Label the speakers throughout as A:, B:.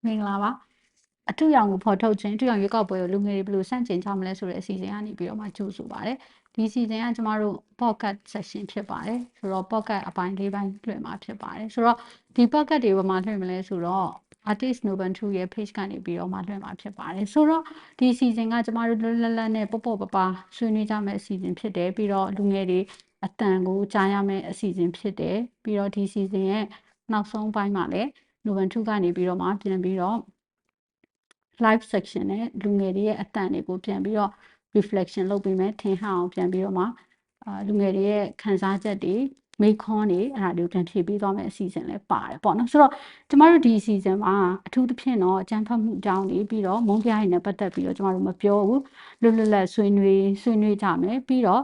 A: မင်္ဂလာပါအထူးရောင်ကိုဖော်ထုတ်ခြင်းအထူးရောင်ရွေးကောက်ပွဲကိုလူငယ်တွေဘယ်လိုစန့်ကျင်ကြမလဲဆိုတဲ့အစီအစဉ်ကနေပြီးတော့မှကြိုးဆိုပါတယ်ဒီအစီအစဉ်ကကျမတို့ podcast session ဖြစ်ပါတယ်ဆိုတော့ podcast အပိုင်း၄ပိုင်းလွှင့်မှာဖြစ်ပါတယ်ဆိုတော့ဒီ podcast တွေဘာမှလွှင့်မလဲဆိုတော့ artist Noban 2ရဲ့ page ကနေပြီးတော့မှလွှင့်မှာဖြစ်ပါတယ်ဆိုတော့ဒီအစီအစဉ်ကကျမတို့လွတ်လပ်လပ်နဲ့ပေါ့ပေါ့ပါဆွေးနွေးကြမယ့်အစီအစဉ်ဖြစ်တယ်ပြီးတော့လူငယ်တွေအတန်ကိုကြားရမယ့်အစီအစဉ်ဖြစ်တယ်ပြီးတော့ဒီအစီအစဉ်ရဲ့နောက်ဆုံးပိုင်းမှာလည်း Noban 2ကနေပြီးတော့မှပြန်ပြီးတော့ live section နဲ့လူငယ်တွေရဲ့အတန်တွေကိုပြန်ပြီးတော့ reflection လုပ်ပေးမယ်ထင်ဟအောင်ပြန်ပြီးတော့မှလူငယ်တွေရဲ့ခံစားချက်တွေမိခွန်းတွေအဲ့ဒါတွေကိုပြန်ဖြည့်ပေးသွားမယ်အစီအစဉ်လည်းပါတယ်ပေါ့နော်ဆိုတော့ကျမတို့ဒီအစီအစဉ်မှာအထူးသဖြင့်တော့အကြံဖတ်မှုအကြောင်းတွေပြီးတော့မုန်းပြားရည်နဲ့ပတ်သက်ပြီးတော့ကျမတို့မပြောဘူးလွတ်လွတ်လပ်ဆွေးနွေးကြမယ်ပြီးတော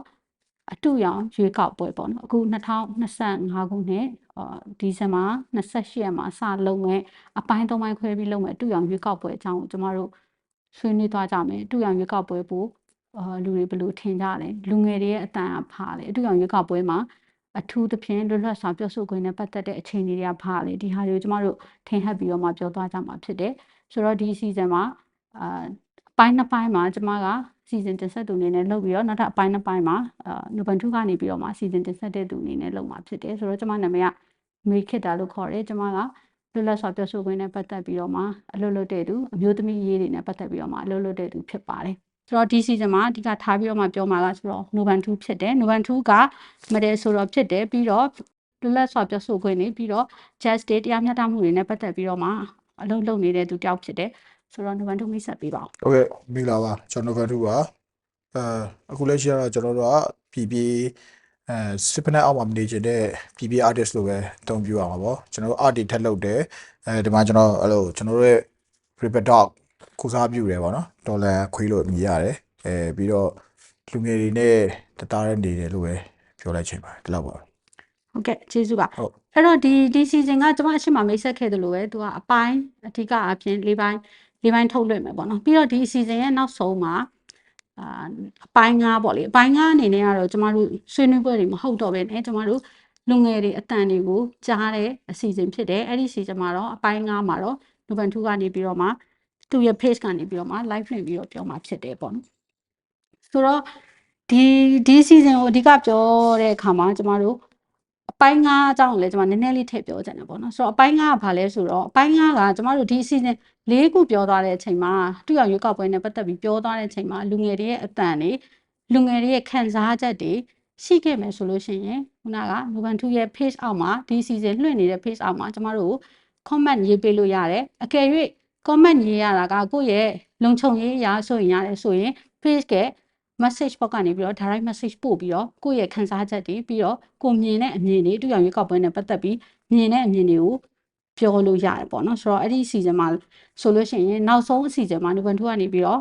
A: ့အတူရောင်ရွေးကောက်ပွဲပေါ့နော်အခု2025ခုနှစ်ဒီဇင်ဘာ28ရက်မှာစလုပ်မယ်အပိုင်း3ပိုင်းခွဲပြီးလုပ်မယ်အတူရောင်ရွေးကောက်ပွဲအကြောင်းကိုကျမတို့ဆွေးနွေးသွားကြမယ်အတူရောင်ရွေးကောက်ပွဲပို့လူတွေဘယ်လိုထင်ကြလဲလူငယ်တွေရဲ့အတန်အဖာလေအတူရောင်ရွေးကောက်ပွဲမှာအထူးသဖြင့်လွတ်လပ်စွာပြောဆိုခွင့်နဲ့ပတ်သက်တဲ့အခြေအနေတွေကဖာလေဒီဟာတွေကိုကျမတို့ထင်ဟပ်ပြီးတော့မှပြောသွားကြမှာဖြစ်တယ်ဆိုတော့ဒီအစီအစဉ်မှာအပိုင်း2ပိုင်းမှာကျမကစီစဉ်တင်ဆက်သူအနေနဲ့လုပ်ပြီးတော့နောက်ထပ်အပိုင်း2ပိုင်းမှာNoban 2ကနေပြီးတော့မှစီစဉ်တင်ဆက်တဲ့သူအနေနဲ့လုပ်မှာဖြစ်တယ်ဆိုတော့ကျမနာမည်ကမေခိတာလို့ခေါ်တယ်ကျမကလွတ်လပ်စွာပြောဆိုခွင့်နဲ့ပတ်သက်ပြီးတော့မှအလုပ်လုပ်တဲ့သူအမျိုးသမီးအရေးတွေနဲ့ပတ်သက်ပြီးတော့မှအလုပ်လုပ်တဲ့သူဖြစ်ပါတယ်ဆိုတော့ဒီ season မှာအဓိကထားပြီးတော့မှပြောမှာကဆိုတော့ Noban 2ဖြစ်တယ် Noban 2ကမတယ်ဆိုတော့ဖြစ်တယ်ပြီးတော့လွတ်လပ်စွာပြောဆိုခွင့်တွေပြီးတော့ justice တရားမျှတမှုတွေနဲ့ပတ်သက်ပြီးတော့မှအလုပ်လုပ်နေတဲ့သူတယောက်ဖြစ်တယ်ဆိုတော့ Noban 2မိတ်ဆက်ပေးပါဦး
B: ဟုတ်ကဲ့မင်္ဂလာပါကျွန်တော် Noban 2ပါအခုလက်ရှိကတော့ကျွန်တော်တို့ကပြည်စစ်ဖက်နဲ့အောက်မှာမနေချင်တဲ့ပြည် artist လို့ပဲအသုံးပြုရမှာပေါ့ကျွန်တော်တို့ art တွေထက်လုပ်တယ်ဒီမှာကျွန်တော်ကျွန်တော်တို့ရဲ့ River Dog ကိုစားပြုတယ်ပေါ့နော်ဒေါ်လာခွေးလို့မြည်ရတယ်ပြီးတော့လူငယ်တွေနဲ့တသားနဲ့နေတယ်လို့ပဲပြောလိုက်ချင်ပါတယ်ဒီလောက်ပါ
A: ဟုတ်ကဲ့ကျေးဇူးပါအဲ့တော့ဒီ season ကကျွန်မအရှိမမိတ်ဆက်ခဲ့တယ်လို့ပဲသူကအပိုင်းအဓိကအပြင်၄ပိုင်းထုတ်လွှင့်မယ်ပေါ့နော်ပြီးတော့ဒီ season ရဲ့နောက်ဆုံးမှာအပိုင်း9ပေါ့လေအပိုင်း9အနေနဲ့ကတော့ကျမတို့ဆွေးနွေးပွဲတွေမဟုတ်တော့ဘဲねကျမတို့လူငယ်တွေအတန်တွေကိုကြားတဲ့အစီအစဉ်ဖြစ်တယ်အဲ့ဒီ season မှာတော့အပိုင်း9မှာတော့ Noban 2ကနေပြီးတော့မှသူ့ရဲ့ page ကနေပြီးတော့မှ live လွှင့်ပြီးတော့ပြောမှာဖြစ်တယ်ပေါ့နော်ဆိုတော့ဒီ season ကိုအဓိကပြောတဲ့အခါမှာကျမတို့အပိုင်း9အကြောင်းကိုလည်းကျွန်မနည်းနည်းလေးထည့်ပြောချင်တယ်ပေါ့နော်ဆိုတော့အပိုင်း9ကဘာလဲဆိုတော့အပိုင်း9ကကျွန်မတို့ဒီ season ၄ခုပြောသွားတဲ့အချိန်မှာတူအောင်ရွေးကောက်ပွဲနဲ့ပတ်သက်ပြီးပြောသွားတဲ့အချိန်မှာလူငယ်တွေရဲ့အတန်တွေလူငယ်တွေရဲ့ခံစားချက်တွေရှိခဲ့မယ်ဆိုလို့ရှိရင်ခုနက Noban 2ရဲ့ page အောက်မှာဒီ season လွှင့်နေတဲ့ page အောက်မှာကျွန်မတို့ comment ရေးပေးလို့ရတယ်အကယ်၍ comment ရေးရတာကကိုယ့်ရဲ့လုံခြုံရေးအရာဆိုရင်ရတယ်ဆိုရင် page က message box ကနေပြီးတော့ direct message ပို့ပြီးတော့ကိုယ့်ရဲ့ခံစားချက်တွေပြီးတော့ကိုမြင်တဲ့အမြင်တွေတူအောင်ရွေးကောက်ပွဲနဲ့ပတ်သက်ပြီးမြင်တဲ့အမြင်တွေကိုပြောလို့ရတယ်ပေါ့နော်ဆိုတော့အဲ့ဒီ season မှာဆိုလို့ရှိရင်နောက်ဆုံး season မှာ Noban 2ကနေပြီးတော့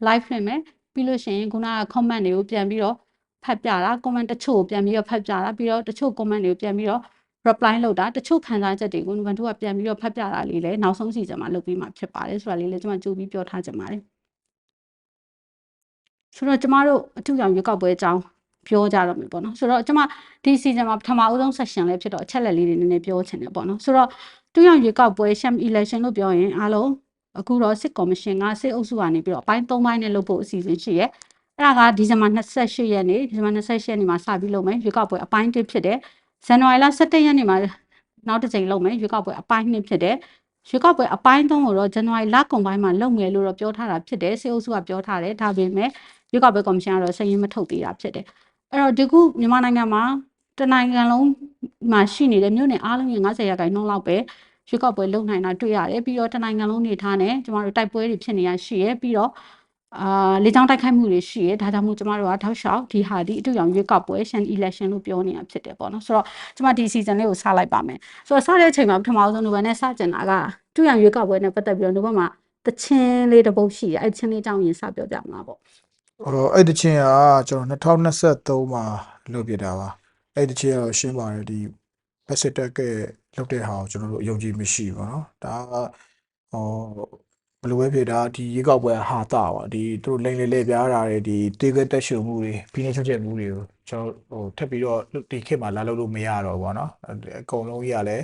A: live လွှင့်မယ်ပြီးလို့ရှိရင်ခုနက comment တွေကိုပြန်ပြီးတော့ဖတ်ပြတာ comment တချို့ကိုပြန်ပြီးတော့ဖတ်ပြတာပြီးတော့တချို့ comment တွေကိုပြန်ပြီးတော့ reply လုပ်တာတချို့ခံစားချက်တွေကို Noban 2ကပြန်ပြီးတော့ဖတ်ပြတာလေးလည်းနောက်ဆုံး season မှာလုပ်ပြီးမှဖြစ်ပါတယ်ဆိုတာလေးလည်းကျွန်မကြိုးပြီးပြောထားချင်ပါတယ်ဆိုတော့ကျမတို့အထူးကြောင့်ရွေးကောက်ပွဲအကြောင်းပြောကြတော့မယ်ပေါ့နော်ဆိုတော့ကျမဒီ season မှာပထမအဦးဆုံး section လေးဖြစ်တော့အချက်လက်လေးတွေနည်းနည်းပြောချင်တယ်ပေါ့နော်ဆိုတော့တူရောင်ရွေးကောက်ပွဲ sham election လို့ပြောရင်အားလုံးအခုတော့စစ်ကော်မရှင်ကစစ်အုပ်စုကနေပြီးတော့အပိုင်း3ပိုင်းနဲ့လုပ်ဖို့အစီအစဉ်ရှိရဲအဲ့ဒါကဒီဇင်ဘာ28ရက်နေ့ဒီဇင်ဘာ28ရက်နေ့မှာစပြီးလုပ်မယ်ရွေးကောက်ပွဲအပိုင်း1ဖြစ်တယ်ဇန်နဝါရီလ17ရက်နေ့မှာနောက်တစ်ကြိမ်လုပ်မယ်ရွေးကောက်ပွဲအပိုင်း2ဖြစ်တယ်ရွေးကောက်ပွဲအပိုင်း3ကိုတော့ဇန်နဝါရီလကုန်ပိုင်းမှာလုပ်မယ်လို့တော့ပြောထားတာဖြစ်တယ်စစ်အုပ်စုကပြောထားတယ်ဒါပေမဲ့ရွေးကောက်ပွဲကော်မရှင်ကတော့စာရင်းမထုတ်သေးတာဖြစ်တယ်အဲ့တော့ဒီခုမြန်မာနိုင်ငံမှာတနိုင်ငံလုံးမှာရှိနေတဲ့မြို့နယ်အားလုံးရဲ့90%လောက်ပဲရွေးကောက်ပွဲလုပ်နိုင်တာတွေ့ရတယ်ပြီးတော့တနိုင်ငံလုံးနေထားနဲ့ကျမတို့တိုက်ပွဲတွေဖြစ်နေရရှိရပြီးတော့လေကြောင်းတိုက်ခိုက်မှုတွေရှိရဒါကြောင့်မို့ကျမတို့ကထောက်လျှောက်ဒီဟာဒီအတူရောင်ရွေးကောက်ပွဲ Shan election လို့ပြောနေတာဖြစ်တယ်ပေါ့နော်ဆိုတော့ကျမဒီ season လေးကိုစလိုက်ပါမယ်ဆိုတော့စတဲ့အချိန်မှာပထမဆုံးNobanနဲ့စကျင်တာကတူရောင်ရွေးကောက်ပွဲနဲ့ပတ်သက်ပြီးတော့Nobanမှာတချင်းလေးတစ်ပုတ်ရှိရအဲ့ချင်းလေးအကြောင်းရင်စပြောပြမှာပေါ့အ
B: ဲ့တချင်းကကျွန်တော်2023မှာလုပ်ပြတာပါအဲ့တချင်းကရှင်းပါတယ်ဒီ basic tag ကလုပ်တဲ့ဟာကိုကျွန်တော်တို့အယုံကြည်မရှိဘူးเนาะဒါကဘယ်လိုပဲဖြစ်တာဒီရေကောက်ပွဲဟာတာပါဒီသူတို့လိမ့်လေလေပြားတာတွေဒီတေးကတက်ရှုံမှုတွေဖိနေချုပ်ချက်မှုတွေကိုကျွန်တော်ထပ်ပြီးတော့ဒီခေတ်မှာလာလုပ်လို့မရတော့ဘူးเนาะအကုန်လုံးကြီးကလည်း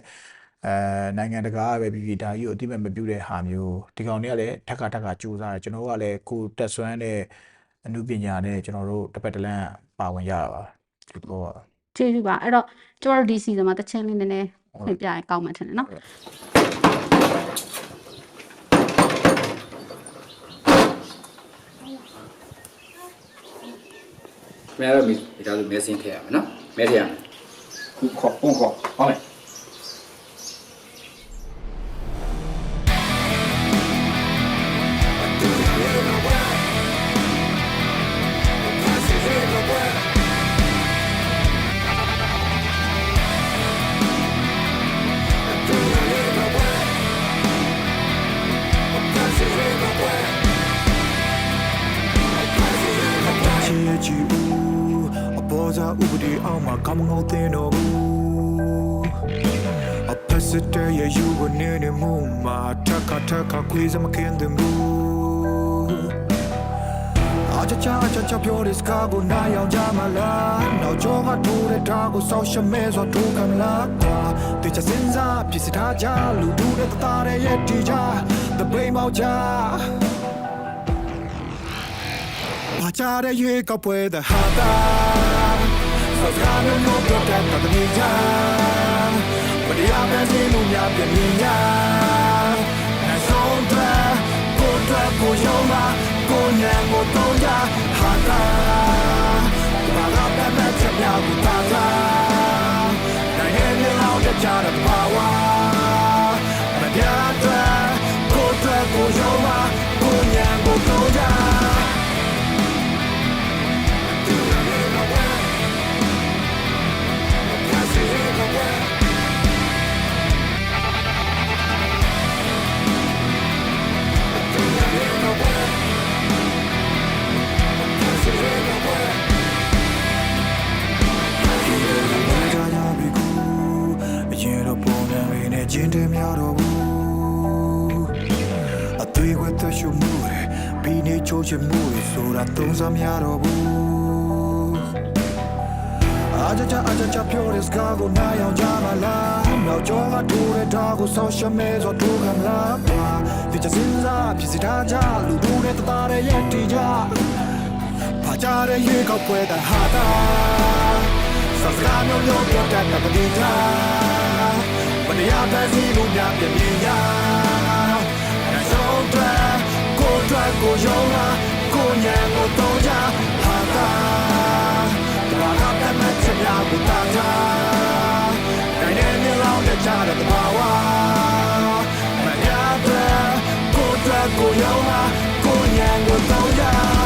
B: နိုင်ငံတကာကပဲပြည်ဒါကြီးကိုအတိမတ်မပြုတဲ့ဟာမျိုးဒီကောင်တွေကလည်းထက်ကကြိုးစားတယ်ကျွန်တော်တို့ကလည်းကိုတက်ဆွမ်းတဲ့အမှုပညာနဲ့ကျွန်တော်တို့တစ်ပတ်တစ်လမ်းပါဝင်ရတာပါဒီပေါ်က
A: ကျေးဇူးပါအဲ့တော့ကျမတို့ဒီ season မှာတချင်းလေးနည်းနည်းဖွင့်ပြရင်ကောင်းမှထင်တယ်နော်
C: မဲရမီဒါဆိုမဲစင်းထည့်ရမယ်နော်မဲထည့်ရမယ်ခုခေါ်ဟောမယ်
D: ဥပဒေအောင်မှာကမ္ငေါတင်တော်မူအဖက်စစ်တဲ့ရဲ့ယူကနေနေမှုမှာထက်ခခွေးစမခင်တဲ့မူအချာပြောတဲ့စကားကိုနားယောင်ကြမလားနောက်ကျောကထိုးတဲ့ဓာတ်ကိုစောက်ရှမဲစွာထိုးခံလားကွာတေချစင်စားပြစ်ထားကြလူတို့တဲ့တားရဲ့တီချာတပိမောက်ချဘာကြတဲ့ရေကပွဲတဲ့ဟာတာSosgano no protetta da mia Maria Benzino mi abbia mia Na sonda Contra Kojoma Konyango Toya Hata Para Peme Chemia Butata Na Hemi Lao de Chara Pawa Maria Contra Kojoma Konyango Toyaကျင်းတယ်များတော့ဘူးအသွေးဝတ်သရှုမှုတွေပြီးနေချိုးချမှုတွေဆိုတာသုံးစားများတော့ဘူးအာကြပြောတဲ့စကားကိုနားယောင်ကြမလားနောက်ကျောကထိုးတဲ့ဓာတ်ကိုဆောက်ရှမဲဆိုထိုးခံလားပါဒီချစင်စားဖြစ်စီထားကြလူတို့နဲ့တားတဲ့ရဲ့တီကြဘာကြတဲ့ရေကောက်ပွဲတဲ့ဟာတာစကားမျိုးပြောတတ်တဲ့ပဋိဌာMaria Benzino mi abbia mia Na sonda Contra Kojoma Konyango Toya Hata Para Peme Chemia Butata Kaine mi lao de chara de bawa Maria Contra Kojoma Konyango Toya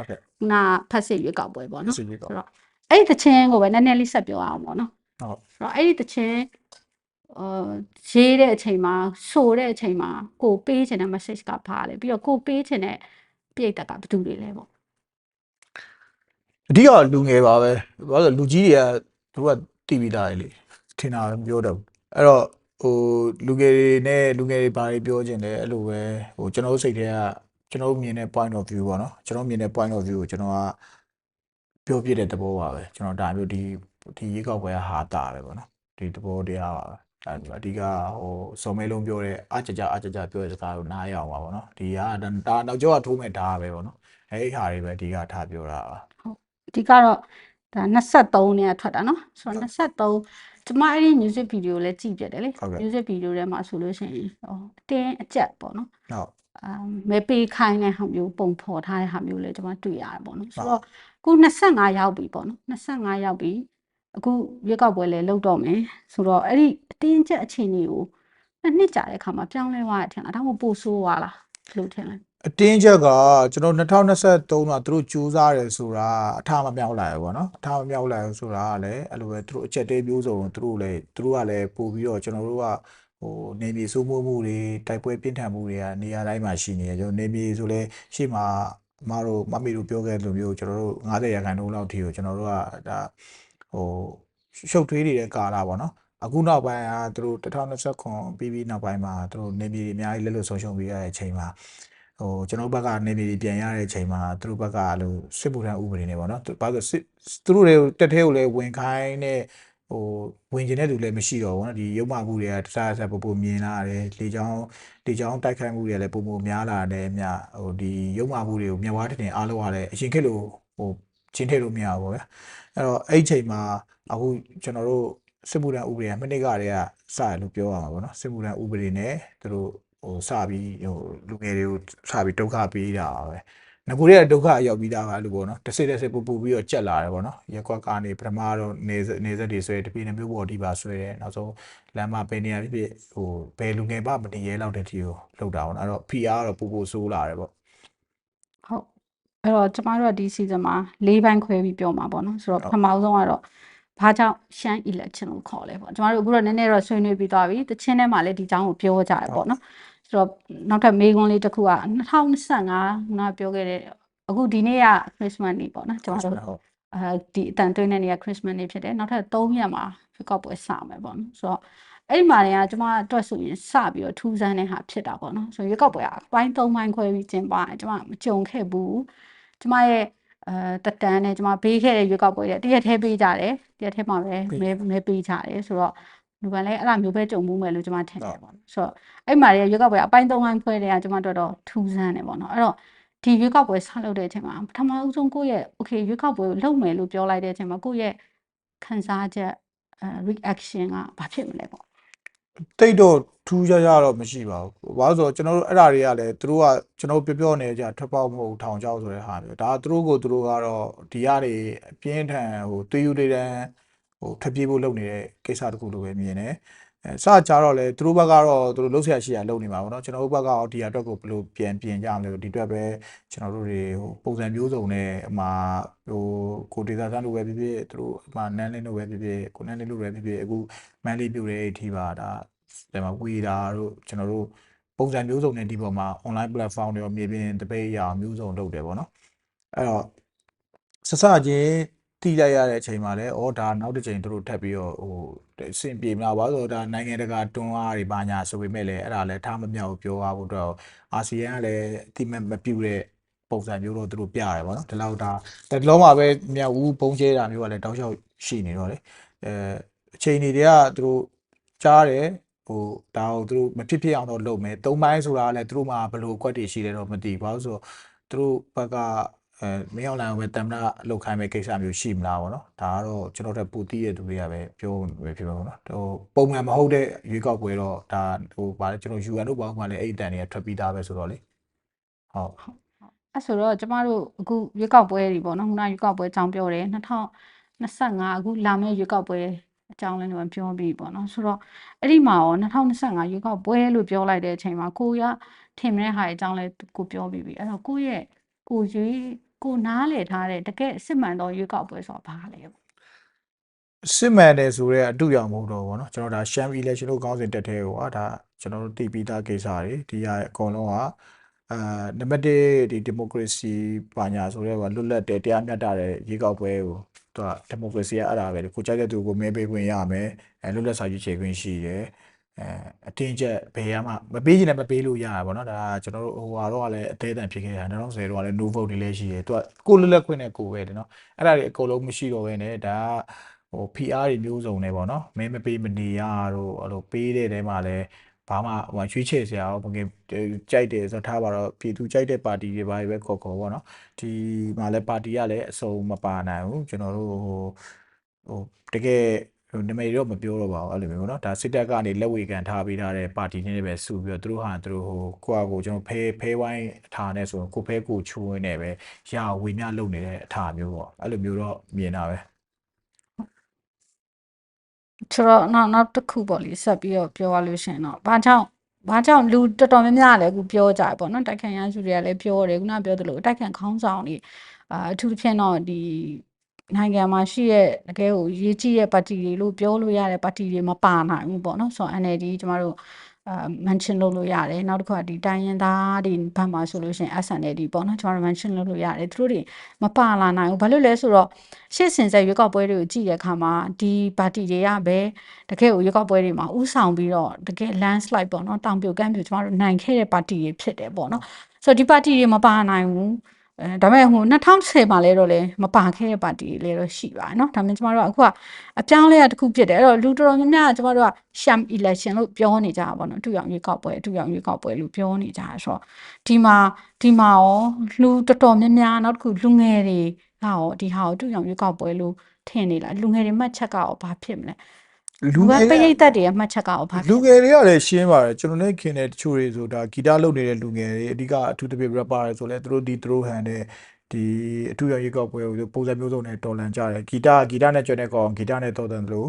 B: Okay
A: နာဖတ်စစ်ရွေးကောက်ပွဲပေါ့နော်
B: စစ်ရွေးကောက်ပွဲ
A: ဆိုတော့အဲ့ဒီတချင်းကိုပဲနည်းနည်းလေးဆက်ပြောအောင်ပေါ့နော်
B: ဟုတ်
A: ဆိုတော့အဲ့ဒီတချင်းရေးတဲ့အချိန်မှာဆိုတဲ့အချိန်မှာကိုပေးချင်တဲ့ message ကဘာလဲပြီးတော့ကိုပေးချင်တဲ့ပြိတ္တကဘယ်သူတွေလဲပေါ့
B: အဓိကလူငယ်ပါပဲဘာလို့လဲလူကြီးတွေကသူကတီးပြီးသားလေထင်တာပြောတော့အဲ့တော့ဟိုလူငယ်တွေဘာတွေပြောချင်လဲအဲ့လိုပဲဟိုကျွန်တော်တို့စိတ်ထဲကကျွန်တော်မြင်တဲ့ point of view ပေါ့နော်ကျွန်တော်မြင်တဲ့ point of view ကိုကျွန်တော်ကပြောပြတဲ့သဘောပါပဲကျွန်တော်ဒါမျိုးဒီရေကောက်ပွဲဟာတာပဲပေါ့နော်ဒီသဘောတရားပါပဲအဓိကဟိုစော်မဲလုံးပြောတဲ့အကြကြပြောတဲ့စကားကိုနားရအောင်ပါပေါ့နော်ဒီကဒါနောက်ကျောကထိုးမဲ့ဒါပဲပေါ့နော်အဲ့ဒီဟာတွေပဲအဓိကထားပြောတာပါ
A: အဓိကတော့ဒါ23နဲ့ထွက်တာနော်ဆိုတော့23ကျမအဲ့ဒီ music video လည်းကြည့်ပြတယ်လေ music video ထဲမှာဆိုလို့ရှိရင်ဟိုအတင်းအကျက်ပေါ့နော်
B: ဟုတ်
A: မဲပေးခိုင်းတဲ့ဟာမျိုးပုံဖော်ထားတဲ့ဟာမျိုးလည်းကျွန်မတွေ့ရတယ်ပေါ့နော်ဆိုတော့ခု25ရောက်ပြီပေါ့နော်25ရောက်ပြီအခုရွေးကောက်ပွဲလည်းလုပ်တော့မယ်ဆိုတော့အဲ့ဒီအတင်းအကျက်အခြေအနေကိုနှစ်ကြာတဲ့အခါမှာပြောင်းလဲသွားတယ်ထင်လားဒါမှမဟုတ်ပိုဆိုးသွားလားဘယ်လိုထင်လဲ
B: အတင်းချက်ကကျွန်တော်2023မှာသူတို့စူးစမ်းတယ်ဆိုတာအထမမြောက်လာရပေါ့နော်အထမမြောက်လာရဆိုတာကလည်းအဲ့လိုပဲသူတို့အချက်တဲမျိုးစုံသူတို့ကလည်းပို့ပြီးတော့ကျွန်တော်တို့ကဟိုနေမြေစိုးမိုးမှုတွေတိုက်ပွဲပြင်းထန်မှုတွေကနေရာတိုင်းမှာရှိနေတယ်ကျွန်တော်နေမြေဆိုလဲရှေ့မှာမမေတို့ပြောခဲ့လိုမျိုးကျွန်တော်တို့90%လောက်ထိကိုကျွန်တော်တို့ကဒါဟိုရှုပ်ထွေးနေတဲ့ကာလပေါ့နော် အခုနောက်ပိုင်းကသူတို့2029ပြီးနောက်ပိုင်းမှာသူတို့နေပြည်အများကြီးလက်လွတ်ဆုံးရှုံးပြီးရတဲ့အချိန်မှာကျွန်တော်ဘက်ကနေပြည်ပြန်ရတဲ့အချိန်မှာသူတို့ဘက်ကလို့စစ်မှုထမ်းဥပဒေနဲ့ပေါ့နော်ဘာလို့သူတို့တွေတက်သေးကိုလည်းဝင်ခိုင်းတဲ့ဝင်ကျင်တဲ့သူလည်းမရှိတော့ဘူးနော်ဒီရုပ်မှမှုတွေကတခြားပိုမြင်လာတယ်လေချောင်းတိုက်ခိုက်မှုတွေလည်းပိုများလာတယ်အများဒီရုပ်မှမှုတွေကိုမျက်ဝါးတင်အားလုံးကလည်းအရင်ခေတ်လိုချင်းထည့်လို့မရဘူးပေါ့ဗျာအဲ့တော့အဲ့ချိန်မှာအခုကျွန်တော်တို့စစ်မှုထမ်းဥပဒေကမနစ်ကတည်းကစရလို့ပြောရမှာပေါ့နော်စစ်မှုထမ်းဥပဒေနဲ့သူတို့စပြီးလူငယ်တွေကိုစပြီးဒုက္ခပေးတာပဲငကိုတွေကဒုက္ခရောက်ပြီးသားပါလို့ပေါ့နော်တစ်စစ်ပူပြီးတော့ကြက်လာတယ်ပေါ့နော်ရက်ကွက်ကနေပထမတော့နေဆက်တွေဆွဲတပြေးနှမျိုးပေါ်ဒီပါဆွဲတယ်နောက်ဆုံးလမ်းမပဲနေရဖြစ်ဘယ်လူငယ်ပါမတည်ရဲလောက်တဲ့ထီကိုလောက်တာပေါ့နော်အဲ့တော့ PR တော့ပူဆိုးလာတယ်ပေါ့ဟ
A: ုတ်အဲ့တော့ကျမတို့ကဒီ season မှာ၄ဘိုင်းခွဲပြီးပြောမှာပေါ့နော်ဆိုတော့ပထမဆုံးကတော့ဘာကြောင့်ရှမ်း election ကိုခေါ်လဲပေါ့ကျမတို့အခုတော့နည်းနည်းတော့ဆွေးနွေးပြီးသွားပြီတချင်းထဲမှာလည်းဒီအကြောင်းကိုပြောကြရပေါ့နော်ဆိုတော့နောက်ထပ်မေးခွန်းလေးတစ်ခုက2025ငါပြောခဲ့တဲ့အခုဒီနေ့က Christmas နေ့ပေါ့နော်ကျမတို့ဒီအတန်သွင်းတဲ့နေ့က Christmas နေ့ဖြစ်တယ်နောက်ထပ်3ရက်မှာရွေးကောက်ပွဲစမယ်ပေါ့နော်ဆိုတော့အဲ့ဒီမှာတည်းကကျမအတွက်ဆိုရင်စပြီးတော့ထူးဆန်းတဲ့ဟာဖြစ်တာပေါ့နော်ဆိုရွေးကောက်ပွဲကအပိုင်း3ပိုင်းခွဲပြီးကျင်းပတယ်ကျမမကြုံခဲ့ဘူးကျမရဲ့တက်တန်းနဲ့ကျမပေးခဲ့တဲ့ရွေးကောက်ပွဲတွေတရက်ထဲပေးကြတယ်တရက်ထဲမှာပဲမဲပေးကြတယ်ဆိုတော့လူကလည်းအဲ့လိုမျိုးပဲကြုံမှုမယ်လို့ကျမထင်တယ်ပေါ့ဆိုတော့အဲ့မှာရွေးကောက်ပွဲအပိုင်း3ပိုင်းခွဲတဲ့ကကျမတို့တော့ထူးဆန်းတယ်ပေါ့နော်အဲ့တော့ဒီရွေးကောက်ပွဲဆက်လုပ်တဲ့အချိန်မှာပထမအဆုံးကိုယ့်ရဲ့ okay ရွေးကောက်ပွဲကိုလုပ်မယ်လို့ပြောလိုက်တဲ့အချိန်မှာကိုယ့်ရဲ့ခံစားချက်reaction ကဘာဖြစ်မလဲပေါ့
B: တိတ်တော့ထူးခြားတော့မရှိပါဘူးဘာလို့ဆိုတော့ကျွန်တော်တို့အဲ့ဓာတွေကလည်းသူတို့ကကျွန်တော်ပြောနေကြထွက်ပေါက်မဟုတ်ထောင်ချောက်ဆိုတဲ့ဟာမျိုးဒါသူတို့ကတော့ဒီကနေအပြင်းထန်သွေးယူတွေတန်းထွက်ပြေးဖို့လုပ်နေတဲ့ကိစ္စတခုလိုပဲမြင်တယ်စကြတော့လေသူတို့ဘက်ကတော့သူတို့လှုပ်ရှားရှိရလုပ်နေမှာပေါ့နော်ကျွန်တော်တို့ဘက်ကရောဒီအတွက်ကိုဘယ်လိုပြင်ကြမလဲဒီအတွက်ပဲကျွန်တော်တို့တွေပုံစံမျိုးစုံနဲ့ကိုဒေတာဆန်းလိုပဲဖြစ်ဖြစ်သူတို့နန်းလင်းလိုပဲဖြစ်ဖြစ်ကိုနန်းလင်းလိုပဲဖြစ်ဖြစ်အခုမန်းလေးပြိုတဲ့အထိပါဒါမှာဝေတာတို့ကျွန်တော်တို့ပုံစံမျိုးစုံနဲ့ဒီပေါ်မှာ online platform တွေရောမြေပြင်တပိတ်ရအောင်မျိုးစုံလုပ်တယ်ပေါ့နော်အဲ့တော့စချင်းတိလိုက်ရတဲ့အချိန်မှာလည်းဒါနောက်တစ်ချိန်သူတို့ထပ်ပြီးတော့အဆင်ပြေမလားပါဆိုတော့ဒါနိုင်ငံတကာတွန်းအားတွေပါညာဆိုပေမဲ့လည်းအဲ့ဒါလည်းထားမမြောက်ပြောရဖို့အတွက်အာဆီယံကလည်းအတိမပြုတ်တဲ့ပုံစံမျိုးတော့သူတို့ပြရတယ်ပေါ့နော်ဒီလောက်ဒါတလုံးမှာပဲမြောက်ဦးပုံကျဲတာမျိုးကလည်းတောက်လျှောက်ရှိနေတော့လေအချိန်တွေကသူတို့ကြားတယ်ဒါကိုသူတို့မဖြစ်အောင်တော့လုပ်မယ်၃ပိုင်းဆိုတာလည်းသူတို့မှာဘယ်လိုအကွက်တွေရှိတယ်တော့မသိဘူးဘာလို့ဆိုတော့သူတို့ဘက်ကမင်းအောင်လိုင်ပဲတမနာလောက်ခိုင်းမဲ့ကိစ္စမျိုးရှိမလားပေါ့နော်ဒါကတော့ကျွန်တော်တို့ပူတီးတဲ့သူတွေကပဲပြောပဲဖြစ်မှာပေါ့နော်ပုံမှန်မဟုတ်တဲ့ရွေးကောက်ပွဲတော့ဒါဗာလဲကျွန်တော် UN တို့ဘာမှလည်းအဲ့အတန်တွေကထွက်ပြီးသားပဲဆိုတော့လေဟုတ်အ
A: ဲ့ဆိုတော့ကျမတို့အခုရွေးကောက်ပွဲတွေပေါ့နော်ခုနရွေးကောက်ပွဲအကြောင်းပြောတယ်2025အခုလာမယ့်ရွေးကောက်ပွဲအကြောင်းလည်းတော့ပြောပြီးပေါ့နော်ဆိုတော့အဲ့ဒီမှာရော2025ရွေးကောက်ပွဲလို့ပြောလိုက်တဲ့အချိန်မှာကိုရထင်တဲ့ဟာအကြောင်းလည်းကိုပြောပြီးပြီအဲ့တော့ကိုရဲ့ကိုနားလေထားတဲ့တကယ်စစ်မှန်သောရွေးကောက်ပွဲဆိုတာဘာလဲပေါ့စ
B: စ်မှန်တယ်ဆိုတော့အတူရောင်မဟုတ်တော့ဘောနော်ကျွန်တော်ဒါ sham election လို့ခေါင်းစဉ်တက်သေးဟိုဒါကျွန်တော်တို့တည်ပြီးသားကိစ္စတွေဒီရအကုန်လုံးကနံပါတ်1ဒီဒီမိုကရေစီပါညာဆိုတော့လွတ်လပ်တယ်တရားမျှတတဲ့ရွေးကောက်ပွဲကိုသူကဒီမိုကရေစီကအဲ့ဒါပဲကိုကြိုက်တဲ့သူကိုမဲပေးခွင့်ရမယ်လွတ်လပ်စွာရွေးချယ်ခွင့်ရှိတယ်အတင်းကျပ်ဘယ်မှမပေးချင်လည်းမပေးလို့ရတာပေါ့နော်ဒါကျွန်တော်တို့တော့လည်းအသေးအတန်ဖြစ်ခဲ့တာ2010တော့လည်း no vote တွေလည်းရှိတယ်သူကကိုလွတ်လပ်ခွင့်နဲ့ကိုပဲတယ်နော်အဲ့ဒါတွေအကုန်လုံးမရှိတော့ဘဲနဲ့ဒါPR တွေမျိုးစုံနေပေါ့နော်မဲမပေးမနေရတော့အဲ့လိုပေးတဲ့တဲမှာလည်းဘာမှရွေးချယ်စရာတော့ဘယ်ကြိုက်တယ်ဆိုတော့ထားပါတော့ပြည်သူကြိုက်တဲ့ပါတီတွေဘာတွေပဲခေါ်ပေါ့နော်ဒီမှာလည်းပါတီကလည်းအစုံမပါနိုင်ဘူးကျွန်တော်တို့တကယ်နမိတ်တော့မပြောတော့ပါဘူးအဲ့လိုမျိုးပေါ့နော်ဒါစစ်တပ်ကနေလက်ဝေခံထားပေးထားတဲ့ပါတီနဲ့ပဲစုပြီးတော့သူတို့ဟာသူတို့ကိုယ့်အကိုကျွန်တော်ဖဲဝိုင်းအထာနဲ့ဆိုရင်ကိုဖဲကိုချိုးနေပဲရဝေမျှလုပ်နေတဲ့အထာမျိုးပေါ့အဲ့လိုမျိုးတော့မြင်တာပဲဆ
A: ိုတော့နောက်တစ်ခုပေါ့လေဆက်ပြီးတော့ပြောရလို့ရှင်တော့ဘာကြောင့်လူတော်တော်များများလည်းအခုပြောကြတယ်ပေါ့နော်တိုက်ခိုင်ရစုတွေကလည်းပြောတယ်ခုနပြောသလိုတိုက်ခိုင်ခေါင်းဆောင်တွေအထူးသဖြင့်တော့ဒီနိုင်ငံမှာရှိတဲ့တကယ်ကိုရေးကြည့်တဲ့ပါတီတွေလို့ပြောလို့ရတဲ့ပါတီတွေမပါနိုင်ဘူးပေါ့နော်ဆိုတော့ NLD ကျမတို့ mention လုပ်လို့ရတယ်နောက်တစ်ခုကဒီတိုင်းရင်းသားတွေဘက်မှာဆိုလို့ရှိရင် SNLD ပေါ့နော်ကျွန်တော်တို့ mention လုပ်လို့ရတယ်သူတို့တွေမပါလာနိုင်ဘူးဘာလို့လဲဆိုတော့ရှေ့စင်ဆက်ရွေးကောက်ပွဲတွေကိုကြည့်တဲ့အခါမှာဒီပါတီတွေကပဲတကယ်ကိုရွေးကောက်ပွဲတွေမှာဥဆောင်ပြီးတော့တကယ် landslide ပေါ့နော်တောင်ပြိုကမ်းပြိုကျွန်တော်တို့နိုင်ခဲ့တဲ့ပါတီတွေဖြစ်တယ်ပေါ့နော်ဆိုတော့ဒီပါတီတွေမပါနိုင်ဘူးဒါပေမဲ့ဟို2010မှာလဲတော့လေမပါခဲ့တဲ့ပါတီတွေလည်းတော့ရှိပါတယ်เนาะဒါပေမဲ့ကျမတို့ကအခုကအပြောင်းလဲတစ်ခုဖြစ်တယ်အဲ့တော့လူတော်တော်များများကကျမတို့က sham election လို့ပြောနေကြတာပေါ့နော်အထူးရောင်ရွေးကောက်ပွဲလို့ပြောနေကြတာဆိုတော့ဒီမှာရောလူတော်တော်များများနောက်တစ်ခုလူငယ်တွေကရောဒီဟာကိုအထူးရောင်ရွေးကောက်ပွဲလို့ထင်နေလားလူငယ်တွေမှတ်ချက်ကရောဘာဖြစ်မလဲလူငယ်ပိရိသတ်တွေရဲ့မှတ်ချက်ကရောဘာဖြစ်
B: လူငယ်တွေကလည်းရှင်းပါတယ်ကျွန်တော်လည်းခင်တဲ့တချို့တွေဆိုဒါဂီတလုပ်နေတဲ့လူငယ်တွေအဓိကအထူးသဖြင့် rapper တွေဆိုလဲသူတို့ဟန်တဲ့ဒီအထူးရောင်ရွေးကောက်ပွဲကိုပုံစံမျိုးစုံနဲ့တော်လန်ကြတယ်ဂီတနဲ့ကြွတဲ့ကောင်ဂီတနဲ့တော်တယ်လို့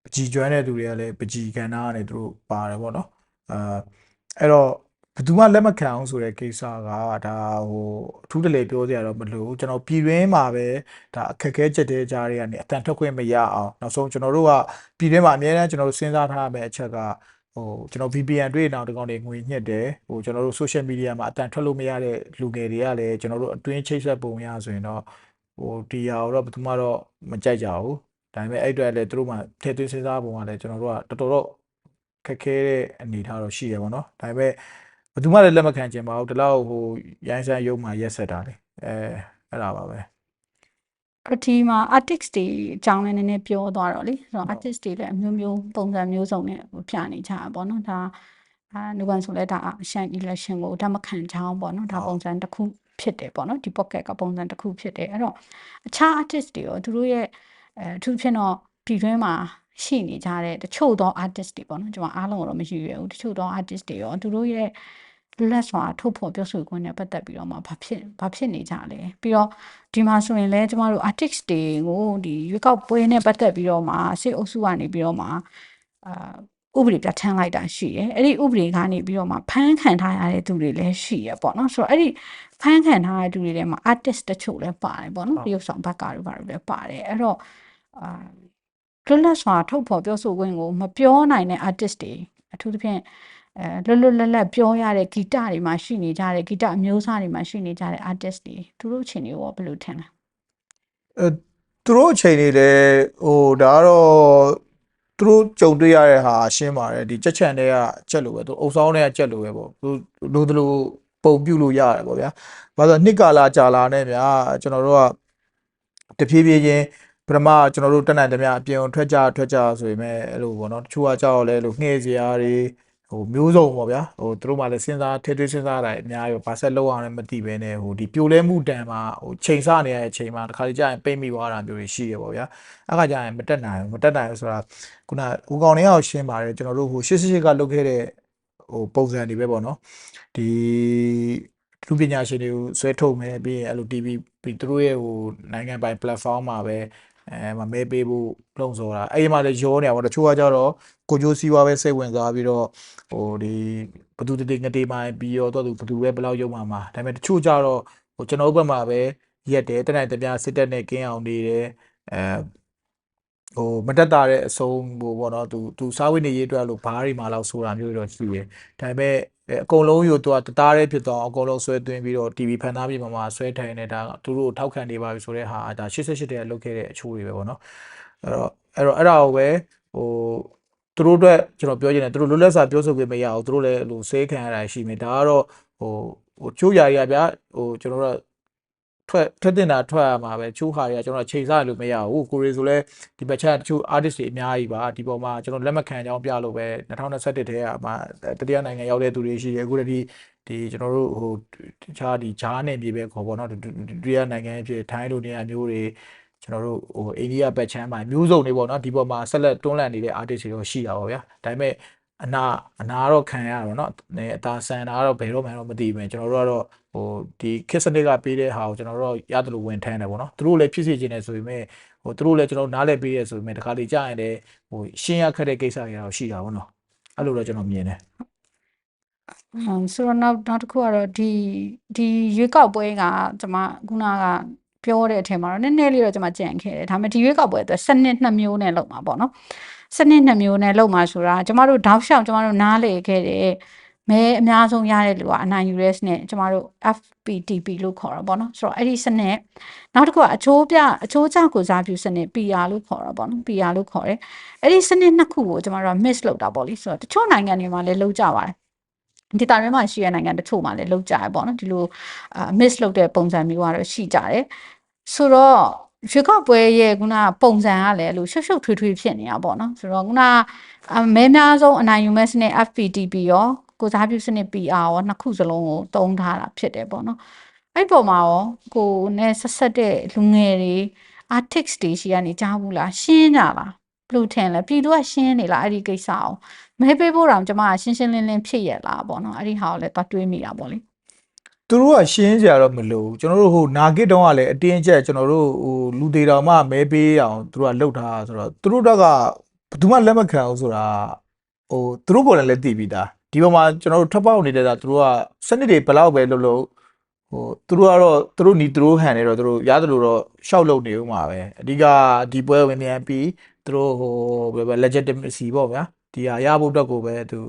B: ပကြီးကျွမ်းတဲ့သူတွေကလည်းပကြီးကဏ္ဍကနေသူတို့ပါတယ်ပေါ့နော်အဲ့တော့ဘယ်သူမှလက်မခံအောင်ဆိုတဲ့ကိစ္စကဒါဟိုအထူးတလေပြောစရာတော့မလိုကျွန်တော်ပြည်တွင်းမှာပဲဒါအခက်အခဲချက်တဲ့ကြားတွေကနေအတန်ထွက်ခွင့်မရအောင်နောက်ဆုံးကျွန်တော်တို့ကပြည်တွင်းမှာအများအားကျွန်တော်တို့စဉ်းစားထားရမယ့်အချက်ကဟိုကျွန်တော် VPN တွေ့အောင်ဒီကောင်တွေငွေညှစ်တယ်ဟိုကျွန်တော်တို့ social media မှာအတန်ထွက်လို့မရတဲ့လူငယ်တွေကလည်းကျွန်တော်တို့အတွင်းချိတ်ဆက်ပုံရဆိုရင်တော့ဟိုဒီဟာတော့ဘယ်သူမှတော့မကြိုက်ကြဘူးဒါပေမဲ့အဲ့အတွက်လည်းသူတို့မှထည့်သွင်းစဉ်းစားပုံကလည်းကျွန်တော်တို့ကတော်တော်ခက်ခဲတဲ့အနေအထားတော့ရှိရပါတော့ဒါပေမဲ့ဘယ်သူမှလည်းလက်မခံချင်ပါဘူးဒီလောက်ဟိုရိုင်းစမ်းရုံမှရက်ဆက်တာလေအဲ့ဒါပါပဲဒ
A: ီမှာ artist တွေအကြောင်းလည်းနည်းနည်းပြောသွားတော့လေဆိုတော့ artist တွေလည်းအမျိုးမျိုးပုံစံမျိုးစုံနဲ့ပြနေကြတာပေါ့နော်ဒါနုကန်ဆိုလဲဒါရှမ်း election ကိုဒါမခံချောင်းပေါ့နော်ဒါပုံစံတစ်ခုဖြစ်တယ်ပေါ့နော်ဒီ pocket ကပုံစံတစ်ခုဖြစ်တယ်အဲ့တော့အခြား artist တွေရောသူတို့ရဲ့အထူးဖြင့်တော့ပြည်တွင်းမှာရှိနေကြတဲ့တချို့သော artist တွေပေါ့နော်ကျွန်တော်အားလုံးတော့မရှိရဘူးတချို့သော artist တွေရောသူတို့ရဲ့လွတ်လပ်စွာထုတ်ဖော်ပြောဆိုခွင့်နဲ့ပတ်သက်ပြီးတော့မှဘာဖြစ်နေကြလဲပြီးတော့ဒီမှာဆိုရင်လည်းကျမတို့ artist တွေကိုဒီရွေးကောက်ပွဲနဲ့ပတ်သက်ပြီးတော့မှစစ်အုပ်စုကနေပြီးတော့မှဥပဒေပြဋ္ဌာန်းလိုက်တာရှိတယ်အဲ့ဒီဥပဒေကနေပြီးတော့မှဖမ်းခံထားရတဲ့သူတွေလည်းရှိရပေါ့နော်ဆိုတော့အဲ့ဒီဖမ်းခံထားရတဲ့သူတွေထဲမှာ artist တချို့လည်းပါတယ်ပေါ့နော်ရုပ်ဆောင်ဘက်ကတွေပါတယ်လည်းပါတယ်အဲ့တော့လွတ်လပ်စွာထုတ်ဖော်ပြောဆိုခွင့်ကိုမပြောနိုင်တဲ့ artist တွေအထူးသဖြင့်လွတ်လပ်ပြောရတဲ့ဂီတတွေမှာရှိနေကြတဲ့ဂီတအမျိုးအစားတွေမှာရှိနေကြတဲ့ artist တွေသူတို့အခြေအနေကိုဘယ်လိုထင်လဲ
B: သူတို့အခြေအနေလေဟိုဒါကတော့သူတို့ကြုံတွေ့ရတဲ့ဟာရှင်းပါတယ်ဒီကြက်ချန်တွေကကြက်လို့ပဲသူအုပ်ဆောင်တွေကကြက်လို့ပဲပေါ့သူလိုပုံပြုလို့ရတယ်ပေါ့ဗျာဘာလို့နှစ်ကာလာကြာလာနဲ့ဗျာကျွန်တော်တို့ကတဖြည်းဖြည်းချင်းပထမကျွန်တော်တို့တက်နိုင်သမျှအပြင်ထွက်ကြဆိုရင်မဲ့အဲ့လိုပေါ့နော်တချို့ကကြောက်လဲလို့ငှဲ့စရာတွေဟိုမျိုးစုံပေါ့ဗျာဟိုသူတို့မှလည်းစဉ်းစားထည့်သွင်းစဉ်းစားတာအများကြီးဘာဆက်လောက်အောင်လည်းမသိပဲနဲ့ဟိုဒီပြိုလဲမှုတန်မှာဟိုချိန်ဆနေရတဲ့အချိန်မှာတစ်ခါလေကြာရင်ပိတ်မိသွားတာမျိုးတွေရှိရပေါ့ဗျာအဲ့ခါကျရင်မတက်နိုင်ဘူးဆိုတာခုနဦးကောင်လေးအောင်ရှင်းပါတယ်ကျွန်တော်တို့ဟို88ကလုပ်ခဲ့တဲ့ဟိုပုံစံတွေပဲပေါ့နော်ဒီလူပညာရှင်တွေကိုဆွဲထုတ်မယ်ပြီးရင်အဲ့လို TV ပြီးသူတို့ရဲ့ဟိုနိုင်ငံပိုင် platform မှာပဲမမဲပေးဖို့လုံစော်တာအဲ့ဒီမှာလည်းရောနေတာပေါ့တချို့ကကြတော့ကိုကျိုးစီးပွားပဲစိတ်ဝင်စားပြီးတော့ဟိုဒီဘသူတေငတေးမှပြီးတော့သူဘသူပဲဘယ်လောက်ရုံမှာဒါပေမဲ့တချို့ကြတော့ဟိုကျွန်တော်ဘက်မှာပဲရက်တယ်တနိုင်တပြားစစ်တက်နဲ့ကင်းအောင်နေတယ်ဟိုမတက်တာတဲ့အဆုံးဟိုပေါ့နော်သူစားဝတ်နေရေးအတွက်လို့ဘားတွေမှာလောက်ဆိုတာမျိုးတော့ရှိတယ်ဒါပေမဲ့အကုန်လုံးယူသူကတသားတည်းဖြစ်သွားအကုန်လုံးဆွဲသွင်းပြီးတော့ TV ဖန်သားပြင်မှာဆွဲထိုင်နေတာသူတို့ထောက်ခံနေပါပြီဆိုတဲ့ဟာဒါ88တည်းလောက်ခဲ့တဲ့အချိုးတွေပဲပေါ့နော်အဲ့ဒါကိုပဲဟိုသူတို့အတွက်ကျွန်တော်ပြောချင်တယ်သူတို့လွတ်လပ်စွာပြောဆိုခွင့်မရအောင်သူတို့လည်းဟိုစေးခံရတာရှိမယ်ဒါကတော့ဟိုချိုးရာကြီးဗျာဟိုကျွန်တော်တို့ထွက်တင်တာထွက်ရမှာပဲချိုးဟာတွေကကျွန်တော်ချိန်စားလို့မရဘူးကိုရီဆိုလဲဒီဘက်ချက်တချို့ artist တွေအများကြီးပါဒီပေါ်မှာကျွန်တော်လက်မခံကြောင်းပြလို့ပဲ2021ထဲကမှတတိယနိုင်ငံရောက်တဲ့သူတွေရှိတယ်အခုတည်းဒီကျွန်တော်တို့ဟိုတခြားဒီဂျားနယ်မြေပဲခေါ်ပေါ့နော်ဒုတိယနိုင်ငံအဖြစ်ထိုင်းလိုနေရာမျိုးတွေကျွန်တော်တို့ဟိုအိန္ဒိယဘက်ချမ်းမှာမျိုးစုံတွေပေါ့နော်ဒီပေါ်မှာဆက်လက်တွန်းလှန်နေတဲ့ artist တွေတော့ရှိတာပါဗျာဒါပေမဲ့အနာတော့ခံရတော့เนาะအသာဆန်တာတော့ဘယ်တော့မှတော့မသိဘူးကျွန်တော်တို့ကတော့ဟိုဒီခစ်စနစ်ကပေးတဲ့ဟာကိုကျွန်တော်တို့ရတယ်လို့ဝန်ထမ်းတယ်ပေါ့နော်သူတို့လည်းဖြစ်စေချင်တယ်ဆိုပေမဲ့ဟိုသူတို့လည်းကျွန်တော်နားလည်ပေးရဆိုပေမဲ့တခါလေကြာရင်လည်းဟိုရှင်းရခက်တဲ့ကိစ္စတွေတော့ရှိတာပေါ့နော်အဲ့လိုတော့ကျွန်တော်မြင်တယ်
A: ဆိုတော့နောက်တစ်ခုကတော့ဒီရွေးကောက်ပွဲကကျွန်မခုနကပြောတဲ့အထက်မှာတော့နည်းနည်းလေးတော့ကျွန်မကြံခဲ့တယ်ဒါပေမဲ့ဒီရွေးကောက်ပွဲအတွက်စနစ်2မျိုးနဲ့လုပ်မှာပေါ့နော် စနစ်2မျိုးနဲ့လောက်မှာဆိုတာကျမတို့တောက်လျှောက်ကျမတို့နားလေခဲ့တယ်မဲအများဆုံးရတဲ့လူကအနိုင်ယူတဲ့စနစ်ကျမတို့ FPTP လို့ခေါ်တာပေါ့နော်ဆိုတော့အဲ့ဒီစနစ်နောက်တစ်ခုကအချိုးကျကိုစားပြုစနစ် PR လို့ခေါ်တာပေါ့နော် PR လို့ခေါ်တယ်အဲ့ဒီစနစ်2ခုကိုကျမတို့က miss လုပ်တာပေါ့လေဆိုတော့တချို့နိုင်ငံတွေမှာလည်းလုပ်ကြပါတယ်ဒီတာရင်းမှာရှိတဲ့နိုင်ငံတချို့မှာလည်းလုပ်ကြရပေါ့နော်ဒီလိုmiss လုပ်တဲ့ပုံစံမျိုးကတော့ရှိကြတယ်ဆိုတော့ရွေးကောက်ပွဲရဲ့ခုနပုံစံကလည်းလို့ရှုပ်ထွေးဖြစ်နေတာပေါ့နော်ဆိုတော့ခုနမဲများဆုံးအနိုင်ယူမဲ့စနစ် FPTP ရောကိုစားပြုစနစ် PR ရောနှစ်ခုစလုံးကိုတုံးထားတာဖြစ်တယ်ပေါ့နော်အဲ့ပေါ်မှာရောကိုနဲ့ဆက်တဲ့လူငယ်တွေ artists တွေရှိကနေကြားဘူးလားရှင်းကြလားဘယ်လိုထင်လဲပြည်သူကရှင်းနေလားအဲ့ဒီကိစ္စအောင်မဲပေးဖို့တောင်ကျွန်မရှင်းလင်းဖြစ်ရလားပေါ့နော်အဲ့ဒီဟာကိုလည်းသွားတွေးမိတာပေါ့လေ
B: သူတို့ကရှင်းကြရတော့မလို့ကျွန်တော်တို့ဟိုနာဂစ်တုံးကလည်းအတင်းကျပ်ကျွန်တော်တို့ဟိုလူသေးတော်မှမဲပေးအောင်သူတို့ကလှုပ်ထားဆိုတော့သူတို့ကဘယ်သူမှလက်မခံဘူးဆိုတာဟိုသူတို့ကိုယ်လည်းသိပြီးသားဒီပေါ်မှာကျွန်တော်တို့ထွက်ပေါက်နေတဲ့သူတို့ကစနစ်တွေဘယ်လောက်ပဲလှုပ်လို့ဟိုသူတို့ကတော့သူတို့နီသူတို့ဟန်နေတော့သူတို့ရတယ်လို့တော့ရှောက်လုပ်နေဦးမှာပဲအဓိကဒီပွဲဝင်မြန်ပြီးသူတို့ဟိုဘယ်လိုပဲ legitimacy ပေါ့ဗျာဒီဟာရဖို့အတွက်ကိုပဲသူ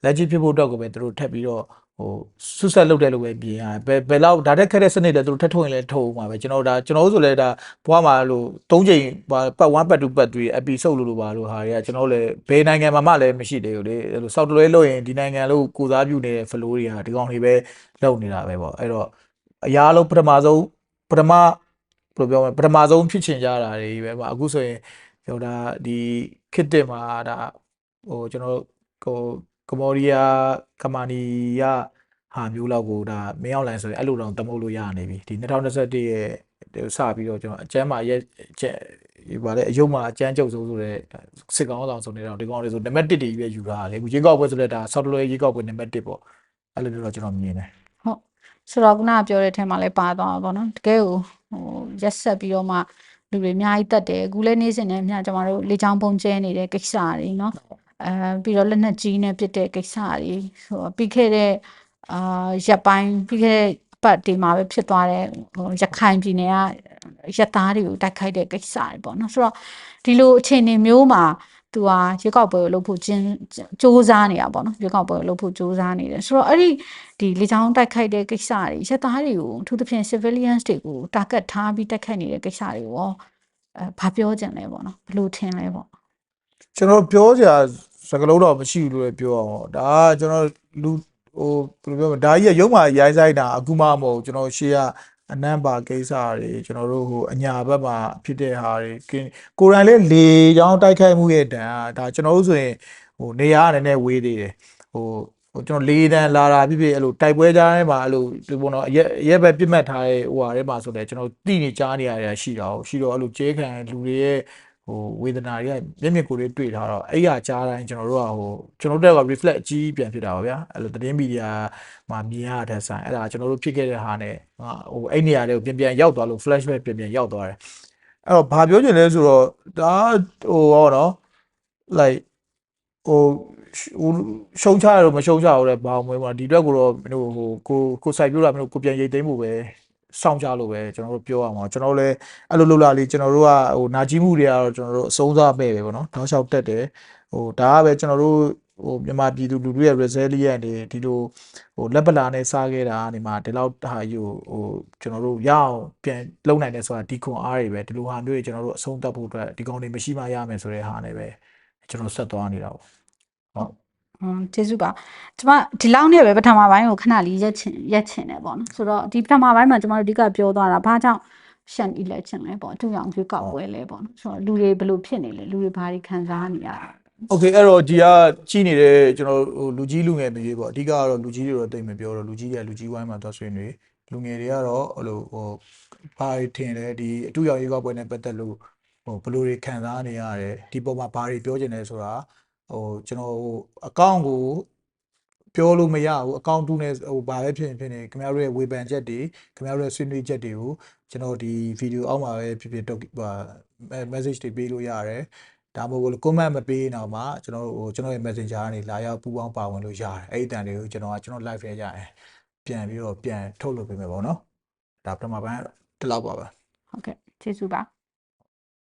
B: legit ဖြစ်ဖို့အတွက်ကိုပဲသူတို့ထပ်ပြီးတော့ဟိုဆွဆက်လုပ်တယ်လို့ပဲပြင်ရတယ်ဘယ်လောက်ဒါတက်ခက်တဲ့စနစ်တွေသူတို့ထပ်ထုတ်ရင်လည်းထုတ်ဦးမှာပဲကျွန်တော်တို့ဆိုလဲဒါဘွားမှာလို့၃ချိန်ပတ်1ပတ်2ပတ်3 episode လို့ပါလို့ဟာတွေကကျွန်တော်လည်းဘယ်နိုင်ငံမှာမှလည်းမရှိသေးဘူးလေအဲ့လို software လုပ်ရင်ဒီနိုင်ငံလို့ကိုစားပြုနေတဲ့ flow တွေကဒီကောင်တွေပဲလုပ်နေတာပဲပေါ့အဲ့တော့အရာလုံးပထမဆုံးဘယ်လိုပြောမလဲပထမဆုံးဖြစ်ချင်ကြတာတွေပဲပေါ့အခုဆိုရင်ဟိုဒါဒီခစ်တစ်မှာဒါဟိုကျွန်တော်ဟိုကမ္ဘောဒီးယားကမာနီကဟာမျိုးလောက်ကိုဒါမင်းအောင်လိုင်းဆိုရင်အဲ့လိုတော့တမုတ်လို့ရနေပြီဒီ2021ရဲ့စပြီးတော့ကျွန်တော်အကျမ်းမှာရဲ့ဗါလေအယုံမှာအကျမ်းကျုပ်ဆိုတဲ့စစ်ကောင်းဆောင်ဆိုနေတော့ဒီကောင်တွေဆိုနံပါတ်1တွေပဲယူထားတယ်အခုရေကောက်ပွဲဆိုတဲ့ဒါ software ရေကောက်ပွဲနံပါတ်1ပေါ့အဲ့လိုမျိုးတော့ကျွန်တော်မြင်တယ်ဟ
A: ုတ်ဆိုတော့ခုနကပြောတဲ့အထက်မှာလည်းပါသွားတာပေါ့နော်တကယ်ကိုဟိုရက်ဆက်ပြီးတော့မှလူတွေအများကြီးတက်တယ်အခုလည်းနေ့စဉ်နဲ့အများကျွန်တော်တို့လေချောင်းပုံကျဲနေတဲ့ကိစ္စတွေနော်ပြီးတော့လက်နက်ကြီးနဲ့ပြစ်တဲ့ကိစ္စတွေဆိုပြီးခဲ့တဲ့ရက်ပိုင်းပြီးခဲ့တဲ့ပတ်ဒီမှာပဲဖြစ်သွားတဲ့ဟိုရခိုင်ပြည်နယ်ကရက်သားတွေကိုတိုက်ခိုက်တဲ့ကိစ္စတွေပေါ့နော်ဆိုတော့ဒီလိုအခြေအနေမျိုးမှာသူကရွေးကောက်ပွဲကိုလုပ်ဖို့စ조사နေတာပေါ့နော်ရွေးကောက်ပွဲကိုလုပ်ဖို့စ조사နေတယ်ဆိုတော့အဲ့ဒီလေချောင်းတိုက်ခိုက်တဲ့ကိစ္စတွေရက်သားတွေကိုအထူးသဖြင့် civilians တွေကို target ထားပြီးတိုက်ခိုက်နေတဲ့ကိစ္စတွေကိုရောဘာပြောကြင်လဲပေါ့နော်ဘယ်လိုထင်လဲပေါ့က
B: ျွန်တော်ပြောကြစကလုံးတော့မရှိဘူးလို့ပြောအောင်ဒါကကျွန်တော်လူဟိုဘယ်လိုပြောမလဲဒါကြီးကရုံးမှာရိုင်းဆိုင်တာအခုမှမဟုတ်ကျွန်တော်ရှေ့ကအနံ့ပါကိစ္စတွေကျွန်တော်တို့ဟိုအညာဘက်မှာဖြစ်တဲ့ဟာတွေကိုရန်လေးလေချောင်းတိုက်ခိုက်မှုရဲ့တန်ဒါကျွန်တော်တို့ဆိုရင်ဟိုနေရာနဲ့ဝေးသေးတယ်ဟိုကျွန်တော်လေးတန်းလာတာဖြစ်အဲ့လိုတိုက်ပွဲကြားထဲမှာအဲ့လိုဒီပေါ်တော့ရက်ပဲပြစ်မှတ်ထားတဲ့ဟိုဟာထဲမှာဆိုတော့ကျွန်တော်တိနေကြားနေရတာရှိတော့အဲ့လိုကျေးခံလူတွေရဲ့ဟိုဝေဒနာတွေကမျက်ကိုယ်တွေတွေ့ထားတော့အဲ့ရကြားတိုင်းကျွန်တော်တို့ကဟိုကျွန်တော်တို့က reflect အကြီးပြန်ဖြစ်တာပါဗျာအဲ့လိုသတင်းမီဒီယာမှာမြင်ရတဲ့ဆိုင်အဲ့ဒါကျွန်တော်တို့ဖြစ်ခဲ့တဲ့ဟာနဲ့ဟိုအဲ့နေရာတွေကိုပြန်ရောက်သွားလို့ flashback ပြန်ရောက်သွားတယ်အဲ့တော့ဘာပြောချင်လဲဆိုတော့ဒါဟိုဟောနော် like ဟိုရှုံးချရတော့မရှုံးချဘူးလေဘာမှမဟုတ်ဒီအတွက်ကိုတော့ဟိုကိုစိုက်ပြောတာမျိုးကိုပြန်ရိတ်သိမ်းဖို့ပဲစောင့်ကြလို့ပဲကျွန်တော်တို့ပြောရမှာကျွန်တော်လည်းအဲ့လိုလုပ်လာလေကျွန်တော်တို့ကဟိုနာကြီးမှုတွေကတော့ကျွန်တော်တို့အဆုံးစားပဲပေါ့နော်တောက်လျှောက်တက်တယ်ဟိုဒါကပဲကျွန်တော်တို့ဟိုမြန်မာပြည်သူလူထုရဲ့ resilient တွေဒီလိုဟိုလက်ပလာနဲ့စားခဲ့တာနေမှာဒီလောက်ဟာယူဟိုကျွန်တော်တို့ရအောင်ပြန်လုံနိုင်တယ်ဆိုတာဒီခွန်အားတွေပဲဒီလိုဟာမျိုးတွေကျွန်တော်တို့အဆုံးသတ်ဖို့အတွက်ဒီကောင်တွေမရှိမှရမယ်ဆိုတဲ့ဟာနဲ့ပဲကျွန်တော်ဆက်သွားနေတာပေါ့ဟုတ်
A: ကျေးဇူးပါကျမဒီလောက်နဲ့ပဲပထမပိုင်းကိုခဏလေးရက်ချင်တယ်ပေါ့နော်ဆိုတော့ဒီပထမပိုင်းမှာကျမတို့အဓိကပြောသွားတာဘာကြောင့်ရှန် election လဲပေါ့အတူအောင်ရွေးကောက်ပွဲလဲပေါ့နော်ဆိုတော့လူတွေဘယ်လိုဖြစ်နေလဲလူတွေဘာတွေခံစားနေရလဲ
B: โอเคအဲ့တော့ဒီကကြီးနေတဲ့ကျွန်တော်ဟိုလူကြီးလူငယ်တွေပေါ့အဓိကကတော့လူကြီးတွေတော့တိတ်မပြောတော့လူကြီးတွေကလူကြီးဝိုင်းမှာသွားဆွေးနွေးလူငယ်တွေကတော့ဟိုလိုဟိုဘာတွေထင်လဲဒီအတူရောက်ရွေးကောက်ပွဲနဲ့ပတ်သက်လို့ဟိုဘယ်လိုတွေခံစားနေရတယ်ဒီပုံမှာဘာတွေပြောချင်လဲဆိုတာဟိုကျွန်တော်ဟိုအကောင့်ကိုပြောလို့မရဘူးအကောင့်တူနဲ့ဟိုဘာပဲဖြစ်နေခင်ဗျားတို့ရဲ့ဝေဖန်ချက်တွေခင်ဗျားတို့ရဲ့ဆွေးနွေးချက်တွေကိုကျွန်တော်ဒီဗီဒီယိုအောက်မှာပဲဖြစ်တော့ message တွေပေးလို့ရတယ်ဒါမှမဟုတ် comment မပေးတော့မှကျွန်တော်ဟိုကျွန်တော်ရဲ့ messenger ကနေလာရောက်ပူးပေါင်းပါဝင်လို့ရတယ်အဲ့ဒီတန်တွေကိုကျွန်တော် live ထဲကြရင်ပြန်ပြီးတော့ပြန်ထုတ်လုပ်ပေးမယ်ပေါ့နော်ဒါပထမပိုင်းဒီလောက်ပါပဲဟ
A: ုတ်ကဲ့ကျေးဇူးပါ